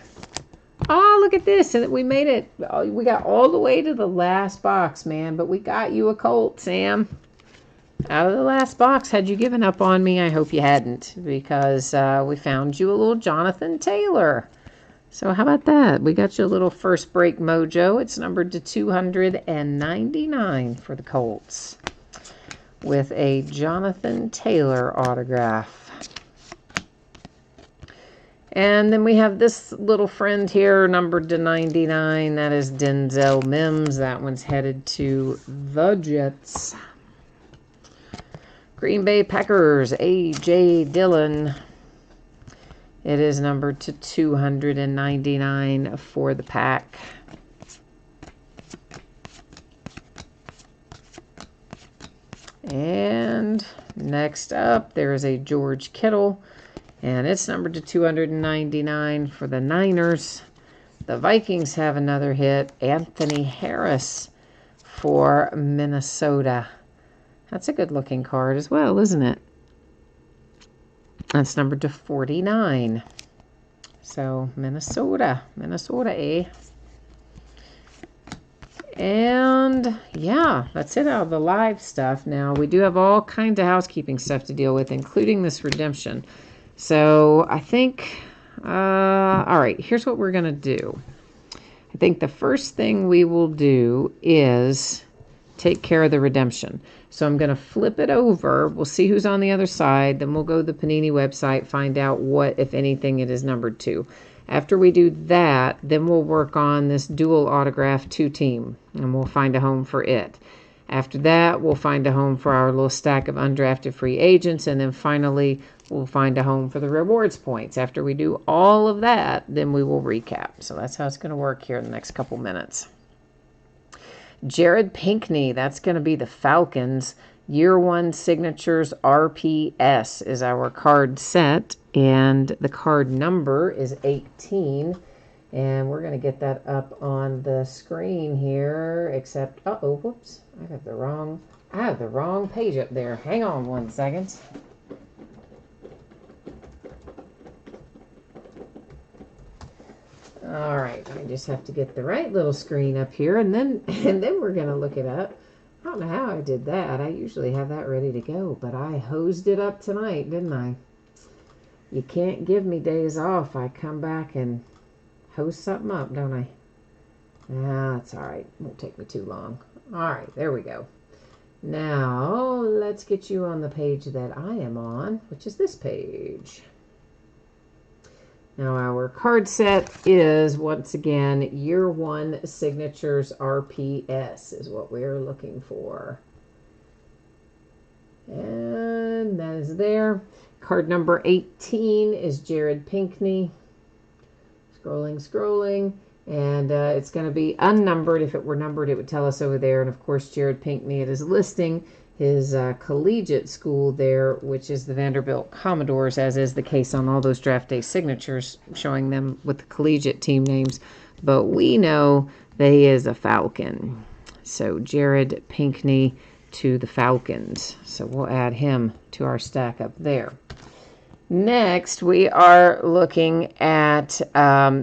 Oh, look at this. And we made it. We got all the way to the last box, man. But we got you a Colt, Sam. Out of the last box. Had you given up on me? I hope you hadn't. Because we found you a little Jonathan Taylor. So how about that? We got you a little first break mojo. It's numbered to 299 for the Colts. With a Jonathan Taylor autograph. And then we have this little friend here, numbered to 99. That is Denzel Mims. That one's headed to the Jets. Green Bay Packers, A.J. Dillon. It is numbered to 299 for the pack. And next up, there is a George Kittle, and it's numbered to 299 for the Niners. The Vikings have another hit, Anthony Harris for Minnesota. That's a good-looking card as well, isn't it? That's numbered to 49. So, Minnesota, eh? And, yeah, that's it out of the live stuff. Now, we do have all kinds of housekeeping stuff to deal with, including this redemption. So, I think, all right, here's what we're going to do. I think the first thing we will do is take care of the redemption. So I'm going to flip it over. We'll see who's on the other side. Then we'll go to the Panini website, find out what, if anything, it is numbered to. After we do that, then we'll work on this dual autograph 2-team, and we'll find a home for it. After that, we'll find a home for our little stack of undrafted free agents, and then finally, we'll find a home for the rewards points. After we do all of that, then we will recap. So that's how it's going to work here in the next couple minutes. Jared Pinkney, that's going to be the Falcons. Year 1 Signatures RPS is our card set, and the card number is 18. And we're going to get that up on the screen here, except, whoops, I have the wrong page up there. Hang on 1 second. All right, I just have to get the right little screen up here, and then we're going to look it up. I don't know how I did that. I usually have that ready to go, but I hosed it up tonight, didn't I? You can't give me days off. I come back and host something up, don't I? That's all right. Won't take me too long. All right, there we go. Now, let's get you on the page that I am on, which is this page. Now, our card set is, once again, Year 1 Signatures RPS is what we're looking for. And that is there. Card number 18 is Jared Pinkney. Scrolling. And it's going to be unnumbered. If it were numbered, it would tell us over there. And, of course, Jared Pinkney, it is listing his collegiate school there, which is the Vanderbilt Commodores, as is the case on all those draft day signatures, showing them with the collegiate team names. But we know that he is a Falcon. So Jared Pinkney to the Falcons. So we'll add him to our stack up there. Next, we are looking at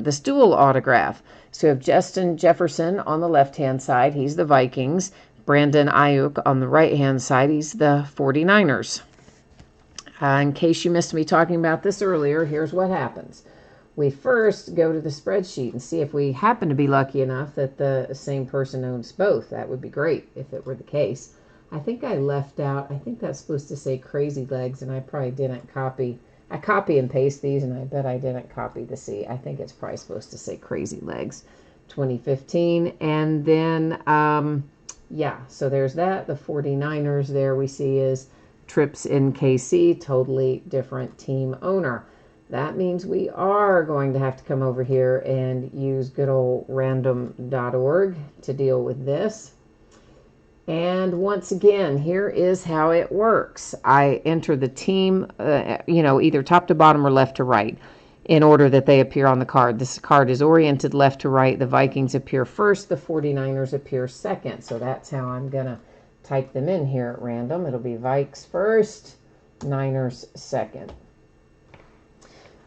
this dual autograph. So we have Justin Jefferson on the left-hand side. He's the Vikings. Brandon Ayuk on the right-hand side. He's the 49ers. In case you missed me talking about this earlier, here's what happens. We first go to the spreadsheet and see if we happen to be lucky enough that the same person owns both. That would be great if it were the case. I think I left out, I think that's supposed to say Crazy Legs, and I probably didn't copy. I copy and paste these, and I bet I didn't copy the C. I think it's probably supposed to say Crazy Legs 2015. And then, yeah, so there's that. The 49ers there we see is Trips in KC, totally different team owner. That means we are going to have to come over here and use good old random.org to deal with this. And once again, here is how it works. I enter the team, either top to bottom or left to right in order that they appear on the card. This card is oriented left to right. The Vikings appear first. The 49ers appear second. So that's how I'm going to type them in here at random. It'll be Vikes first, Niners second.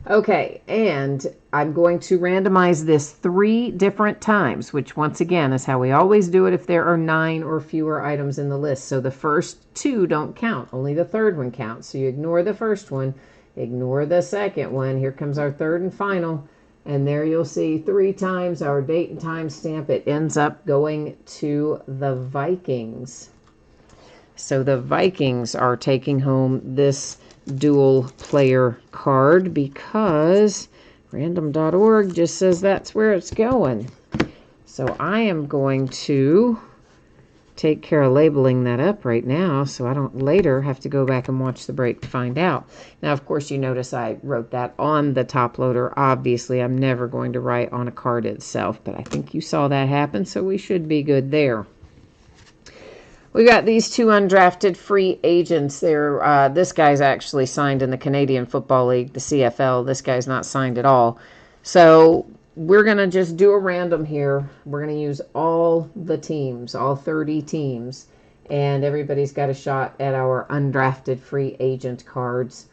Okay, and I'm going to randomize this 3 different times, which once again is how we always do it if there are 9 or fewer items in the list. So the first 2 don't count, only the third one counts. So you ignore the first one, ignore the second one. Here comes our third and final, and there you'll see 3 times our date and time stamp. It ends up going to the Vikings. So the Vikings are taking home this dual player card because random.org just says that's where it's going. So I am going to take care of labeling that up right now so I don't later have to go back and watch the break to find out. Now, of course, you notice I wrote that on the top loader. Obviously, I'm never going to write on a card itself, but I think you saw that happen, so we should be good there. We got these two undrafted free agents. This guy's actually signed in the Canadian Football League, the CFL. This guy's not signed at all. So we're going to just do a random here. We're going to use all the teams, all 30 teams, and everybody's got a shot at our undrafted free agent cards.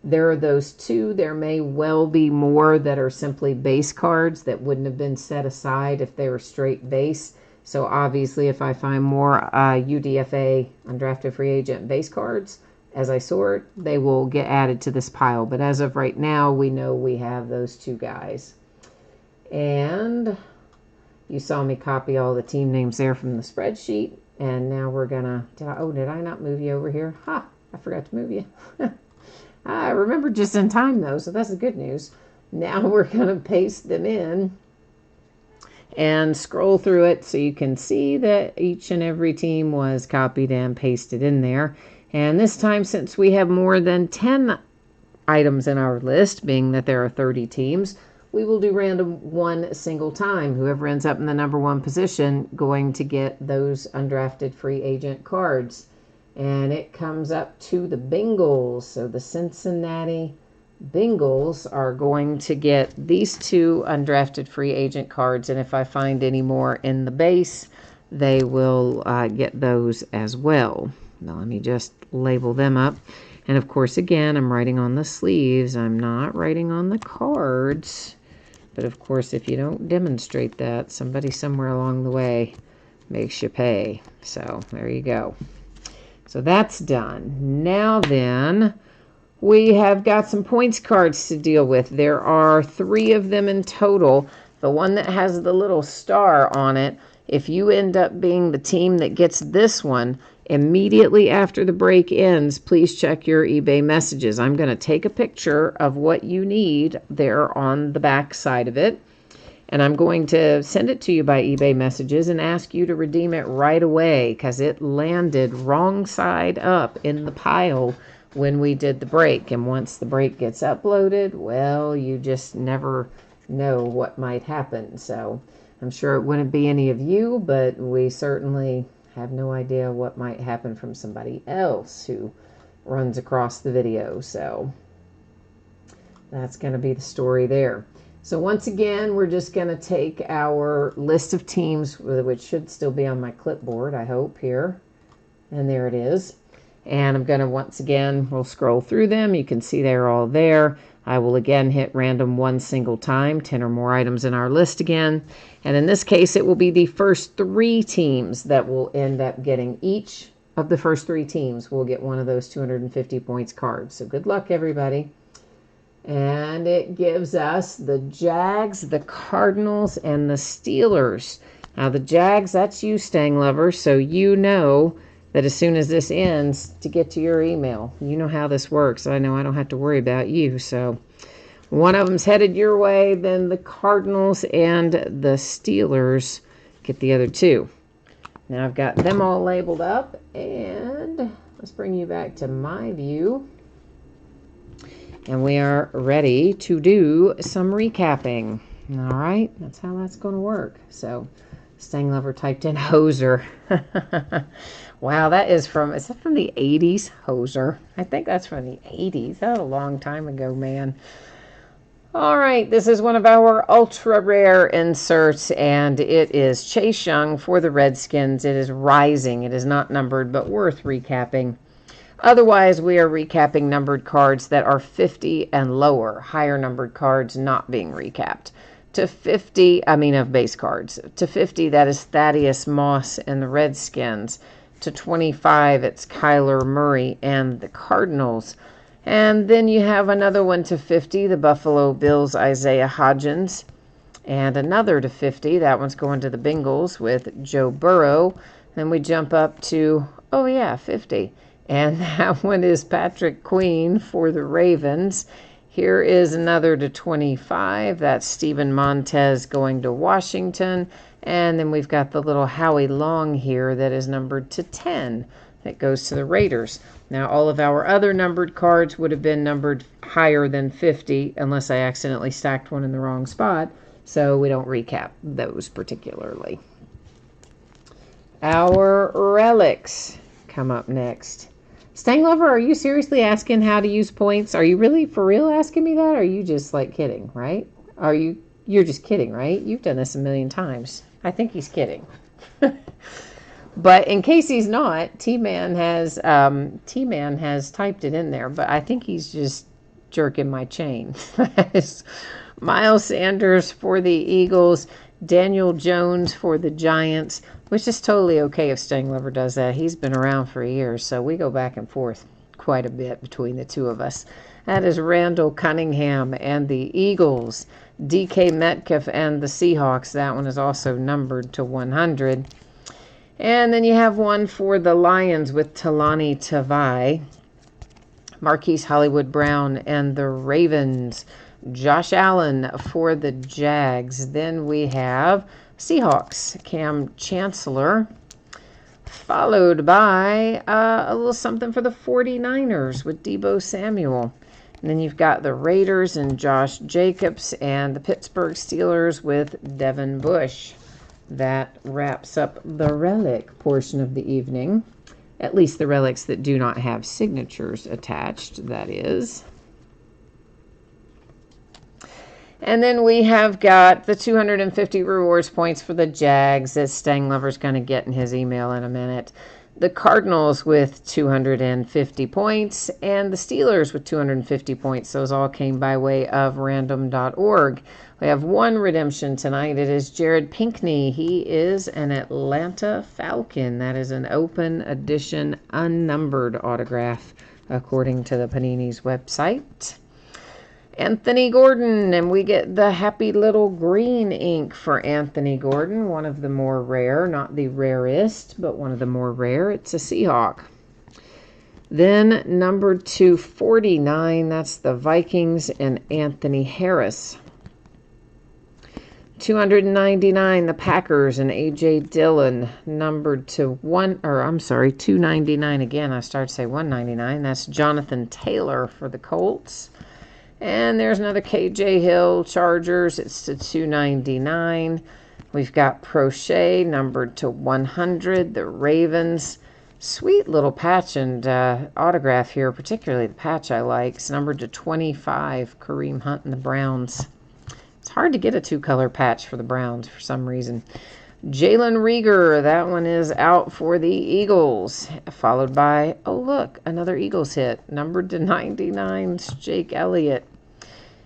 There are those two. There may well be more that are simply base cards that wouldn't have been set aside if they were straight base. So obviously, if I find more UDFA, undrafted free agent base cards, as I sort, they will get added to this pile. But as of right now, we know we have those two guys. And you saw me copy all the team names there from the spreadsheet. And now we're going to... did I not move you over here? Ha! I forgot to move you. I remember just in time, though, so that's the good news. Now we're going to paste them in and scroll through it so you can see that each and every team was copied and pasted in there. And this time, since we have more than 10 items in our list, being that there are 30 teams, we will do random one single time. Whoever ends up in the number one position going to get those undrafted free agent cards. And it comes up to the Bengals. So the Cincinnati Bengals are going to get these two undrafted free agent cards, and if I find any more in the base, they will get those as well. Now let me just label them up. And of course, again, I'm writing on the sleeves. I'm not writing on the cards. But of course, if you don't demonstrate that, somebody somewhere along the way makes you pay. So there you go. So that's done. Now then, we have got some points cards to deal with. There are 3 of them in total. The one that has the little star on it, if you end up being the team that gets this one, immediately after the break ends, please check your eBay messages. I'm going to take a picture of what you need there on the back side of it, and I'm going to send it to you by eBay messages and ask you to redeem it right away because it landed wrong side up in the pile when we did the break. And once the break gets uploaded, well, you just never know what might happen. So I'm sure it wouldn't be any of you, but we certainly have no idea what might happen from somebody else who runs across the video. So that's going to be the story there. So once again, we're just going to take our list of teams, which should still be on my clipboard, I hope, here. And there it is. And I'm going to, once again, we'll scroll through them. You can see they're all there. I will again hit random one single time, 10 or more items in our list again. And in this case, it will be the first 3 teams that will end up getting. Each of the first 3 teams will get one of those 250 points cards. So good luck, everybody. And it gives us the Jags, the Cardinals, and the Steelers. Now, the Jags, that's you, Stang Lover, so you know that as soon as this ends, to get to your email. You know how this works. I know I don't have to worry about you. So one of them's headed your way, then the Cardinals and the Steelers get the other 2. Now I've got them all labeled up, and let's bring you back to my view. And we are ready to do some recapping. All right, that's how that's going to work. So Stang Lover typed in hoser. Wow, is that from the 80s? Hoser. I think that's from the 80s. That was a long time ago, man. All right, this is one of our ultra rare inserts, and it is Chase Young for the Redskins. It is rising. It is not numbered, but worth recapping. Otherwise, we are recapping numbered cards that are 50 and lower, higher numbered cards not being recapped. To 50, of base cards. To 50, that is Thaddeus Moss and the Redskins. To 25, it's Kyler Murray and the Cardinals. And then you have another one to 50, the Buffalo Bills' Isaiah Hodgins. And another to 50, that one's going to the Bengals with Joe Burrow. Then we jump up to, 50. And that one is Patrick Queen for the Ravens. Here is another to 25. That's Steven Montez going to Washington. And then we've got the little Howie Long here that is numbered to 10. That goes to the Raiders. Now, all of our other numbered cards would have been numbered higher than 50 unless I accidentally stacked one in the wrong spot. So we don't recap those particularly. Our relics come up next. Stang Lover, are you seriously asking how to use points? Are you really for real asking me that? Or are you just like kidding, right? You're just kidding, right? You've done this a million times. I think he's kidding. But in case he's not, T-Man has typed it in there, but I think he's just jerking my chain. Miles Sanders for the Eagles, Daniel Jones for the Giants, which is totally okay if Stang Lover does that. He's been around for years, so we go back and forth quite a bit between the two of us. That is Randall Cunningham and the Eagles. DK Metcalf and the Seahawks. That one is also numbered to 100. And then you have one for the Lions with Talani Tavai. Marquise Hollywood Brown and the Ravens. Josh Allen for the Jags. Then we have Seahawks, Cam Chancellor, followed by a little something for the 49ers with Deebo Samuel. And then you've got the Raiders and Josh Jacobs and the Pittsburgh Steelers with Devin Bush. That wraps up the relic portion of the evening. At least the relics that do not have signatures attached, that is. And then we have got the 250 rewards points for the Jags that Stang Lover's going to get in his email in a minute. The Cardinals with 250 points and the Steelers with 250 points. Those all came by way of random.org. We have one redemption tonight. It is Jared Pinkney. He is an Atlanta Falcon. That is an open edition unnumbered autograph according to the Panini's website. Anthony Gordon, and we get the happy little green ink for Anthony Gordon, one of the more rare, not the rarest, but one of the more rare. It's a Seahawk. Then number 249, that's the Vikings and Anthony Harris. 299, the Packers and A.J. Dillon, numbered to 299 again. I started to say 199. That's Jonathan Taylor for the Colts. And there's another K.J. Hill, Chargers. It's to 299. We've got Prochet, numbered to 100. The Ravens. Sweet little patch and autograph here, particularly the patch I like. It's numbered to 25. Kareem Hunt and the Browns. It's hard to get a two-color patch for the Browns for some reason. Jalen Reagor, that one is out for the Eagles. Followed by, oh look, another Eagles hit. Numbered to 99, Jake Elliott.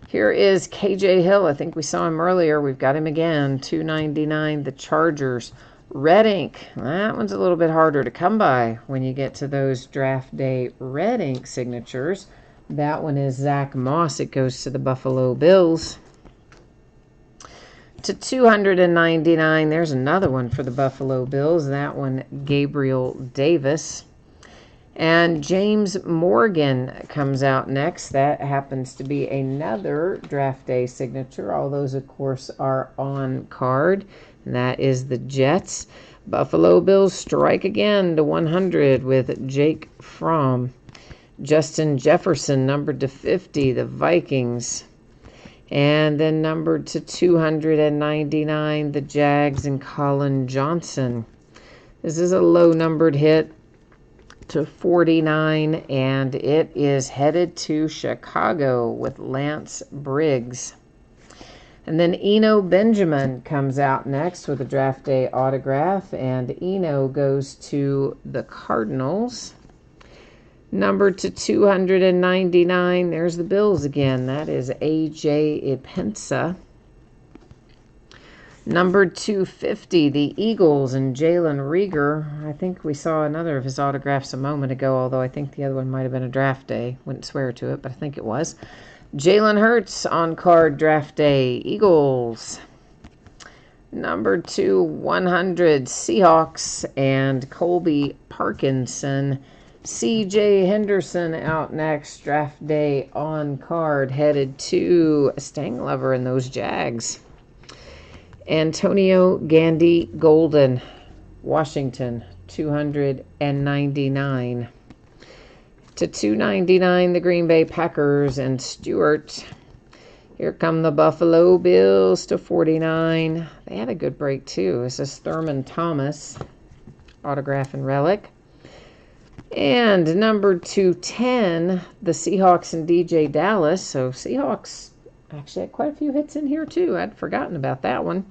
Here is K.J. Hill. I think we saw him earlier. We've got him again. 299, the Chargers. Red ink. That one's a little bit harder to come by when you get to those draft day red ink signatures. That one is Zach Moss. It goes to the Buffalo Bills. To 299, there's another one for the Buffalo Bills. That one, Gabriel Davis. And James Morgan comes out next. That happens to be another draft day signature. All those, of course, are on card. And that is the Jets. Buffalo Bills strike again to 100 with Jake Fromm. Justin Jefferson, numbered to 50, the Vikings. And then numbered to 299, the Jags and Colin Johnson. This is a low-numbered hit to 49, and it is headed to Chicago with Lance Briggs. And then Eno Benjamin comes out next with a draft day autograph, and Eno goes to the Cardinals. Numbered to 299, there's the Bills again. That is A.J. Ipensa. Numbered 250, the Eagles and Jalen Reagor. I think we saw another of his autographs a moment ago, although I think the other one might have been a draft day. Wouldn't swear to it, but I think it was. Jalen Hurts on card draft day, Eagles. Numbered to 100, Seahawks and Colby Parkinson. C.J. Henderson out next, draft day on card, headed to Stang Lover and those Jags. Antonio Gandy Golden, Washington, 299. To 299, the Green Bay Packers and Stewart. Here come the Buffalo Bills to 49. They had a good break, too. This is Thurman Thomas, autograph and relic. And number 210, the Seahawks and DJ Dallas. So Seahawks actually had quite a few hits in here, too. I'd forgotten about that one.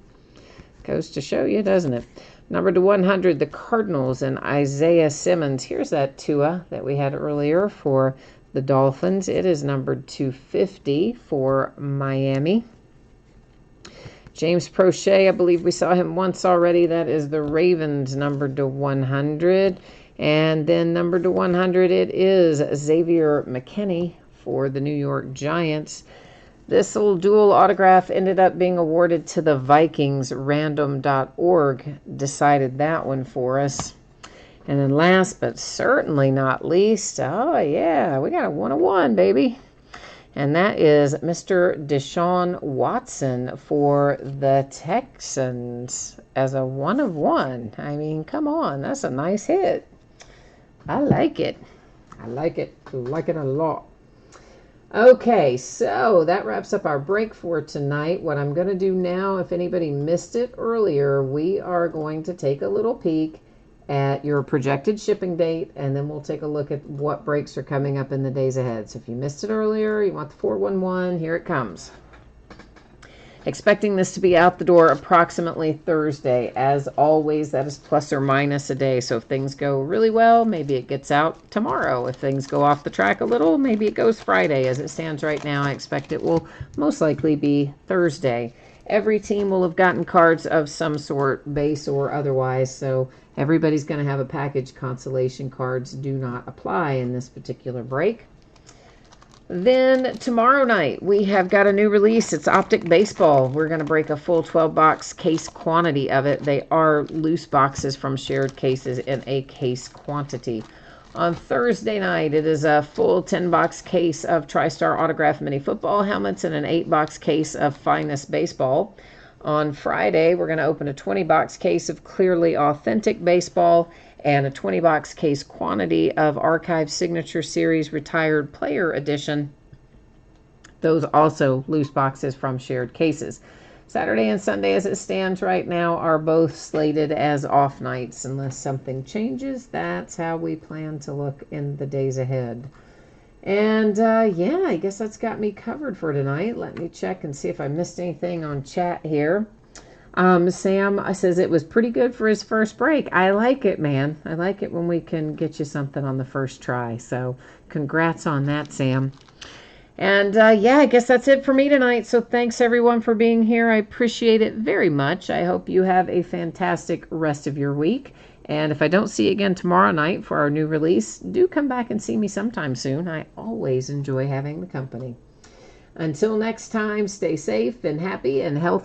Goes to show you, doesn't it? Number 100, the Cardinals and Isaiah Simmons. Here's that Tua that we had earlier for the Dolphins. It is numbered 250 for Miami. James Prochet, I believe we saw him once already. That is the Ravens, numbered to 100. And then numbered to 100, it is Xavier McKinney for the New York Giants. This little dual autograph ended up being awarded to the Vikings. Random.org decided that one for us. And then last but certainly not least, oh yeah, we got a 101, baby. And that is Mr. Deshaun Watson for the Texans as a 1 of 1. I mean, come on, that's a nice hit. I like it. I like it. I like it a lot. Okay, so that wraps up our break for tonight. What I'm going to do now, if anybody missed it earlier, we are going to take a little peek at your projected shipping date, and then we'll take a look at what breaks are coming up in the days ahead. So if you missed it earlier, you want the 411, here it comes. Expecting this to be out the door approximately Thursday. As always, that is plus or minus a day. So if things go really well, maybe it gets out tomorrow. If things go off the track a little, maybe it goes Friday. As it stands right now, I expect it will most likely be Thursday. Every team will have gotten cards of some sort, base or otherwise, so everybody's going to have a package. Consolation cards do not apply in this particular break. Then tomorrow night, we have got a new release. It's Optic Baseball. We're going to break a full 12-box case quantity of it. They are loose boxes from shared cases in a case quantity. On Thursday night, it is a full 10-box case of TriStar Autograph Mini Football helmets and an 8-box case of Finest Baseball. On Friday, we're going to open a 20-box case of Clearly Authentic Baseball and a 20-box case quantity of Archive Signature Series Retired Player Edition. Those also loose boxes from shared cases. Saturday and Sunday, as it stands right now, are both slated as off nights. Unless something changes, that's how we plan to look in the days ahead. And yeah, I guess that's got me covered for tonight. Let me check and see if I missed anything on chat here. Sam says it was pretty good for his first break. I like it, man. I like it when we can get you something on the first try. So congrats on that, Sam. And yeah, I guess that's it for me tonight. So thanks everyone for being here. I appreciate it very much. I hope you have a fantastic rest of your week. And if I don't see you again tomorrow night for our new release, do come back and see me sometime soon. I always enjoy having the company. Until next time, stay safe and happy and healthy.